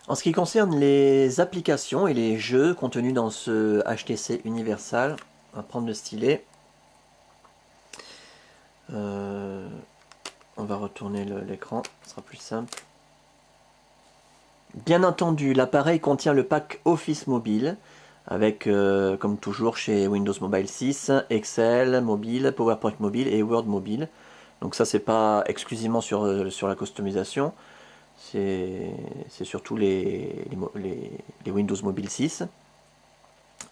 En ce qui concerne les applications et les jeux contenus dans ce HTC Universal, on va prendre le stylet. On va retourner l'écran, ce sera plus simple. Bien entendu, l'appareil contient le pack Office Mobile, avec, comme toujours chez Windows Mobile 6, Excel mobile, PowerPoint mobile et Word mobile. Donc ça, c'est pas exclusivement sur la customisation, c'est surtout les Windows Mobile 6.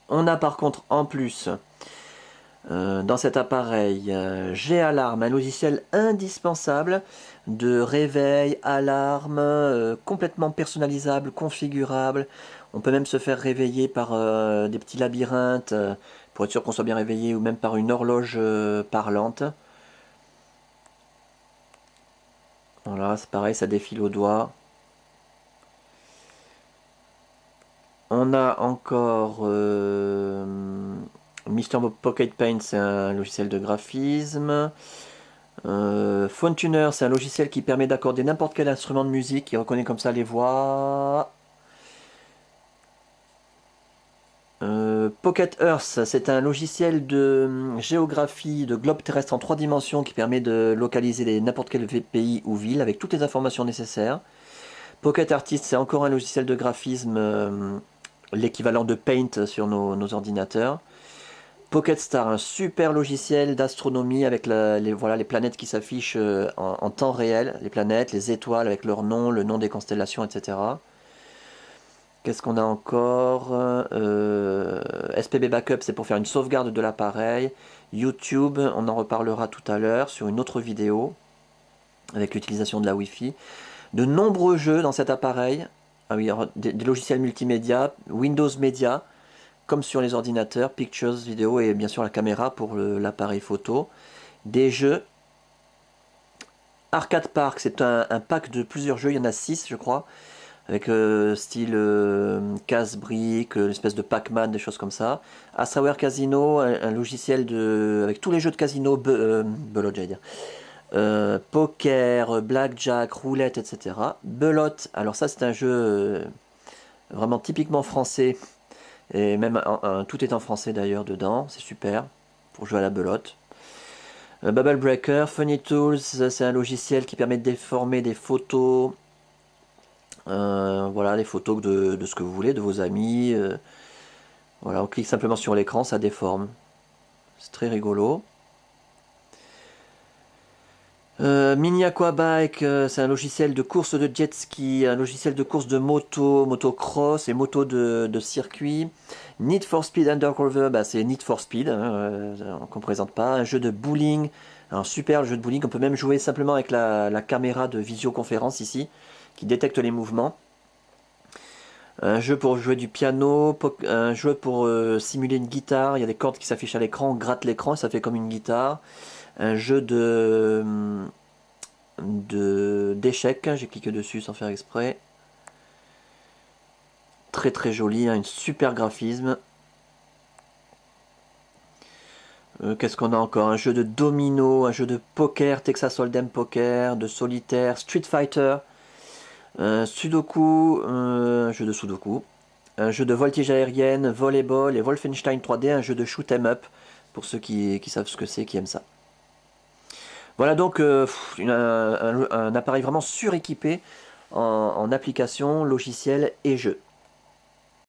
On a par contre en plus dans cet appareil G-Alarm, un logiciel indispensable de réveil, alarme, complètement personnalisable, configurable. On peut même se faire réveiller par des petits labyrinthes pour être sûr qu'on soit bien réveillé, ou même par une horloge parlante. Voilà, c'est pareil, ça défile au doigt. On a encore Mr. Pocket Paint, c'est un logiciel de graphisme. Phone Tuner, c'est un logiciel qui permet d'accorder n'importe quel instrument de musique, qui reconnaît comme ça les voix. Pocket Earth, c'est un logiciel de géographie de globe terrestre en 3 dimensions qui permet de localiser n'importe quel pays ou ville avec toutes les informations nécessaires. Pocket Artist, c'est encore un logiciel de graphisme, l'équivalent de Paint sur nos ordinateurs. Pocket Star, un super logiciel d'astronomie avec voilà, les planètes qui s'affichent en temps réel, les planètes, les étoiles avec leur nom, le nom des constellations, etc. Qu'est-ce qu'on a encore SPB Backup, c'est pour faire une sauvegarde de l'appareil. YouTube, on en reparlera tout à l'heure sur une autre vidéo avec l'utilisation de la Wi-Fi. De nombreux jeux dans cet appareil. Ah oui, des logiciels multimédia, Windows Media, comme sur les ordinateurs, Pictures, vidéo et bien sûr la caméra pour l'appareil photo. Des jeux. Arcade Park, c'est un pack de plusieurs jeux, il y en a 6 je crois, avec style casse-briques, l'espèce de Pac-Man, des choses comme ça. Astraware Casino, un logiciel avec tous les jeux de casino, belote j'allais dire. Poker, blackjack, roulette, etc. Belote, alors ça c'est un jeu vraiment typiquement français, et même tout est en français d'ailleurs dedans, c'est super, pour jouer à la belote. Bubble Breaker, Funny Tools, c'est un logiciel qui permet de déformer des photos, voilà, les photos de ce que vous voulez, de vos amis. Voilà, on clique simplement sur l'écran, ça déforme. C'est très rigolo. Mini Aquabike, c'est un logiciel de course de jet ski, un logiciel de course de moto, motocross et moto de circuit. Need for Speed Undercover, bah, c'est Need for Speed, hein, qu'on ne présente pas. Un jeu de bowling, un super jeu de bowling. On peut même jouer simplement avec la caméra de visioconférence ici, qui détecte les mouvements. Un jeu pour jouer du piano, un jeu pour simuler une guitare. Il y a des cordes qui s'affichent à l'écran, on gratte l'écran et ça fait comme une guitare. Un jeu d'échecs, j'ai cliqué dessus sans faire exprès. Très très joli, hein, une super graphisme. Qu'est-ce qu'on a encore? Un jeu de domino, un jeu de poker, Texas Hold'em Poker, de solitaire, Street Fighter, Sudoku, un jeu de Sudoku, un jeu de voltige aérienne, volleyball et Wolfenstein 3D, un jeu de shoot 'em up, pour ceux qui savent ce que c'est, qui aiment ça. Voilà donc un appareil vraiment suréquipé en applications, logiciels et jeux.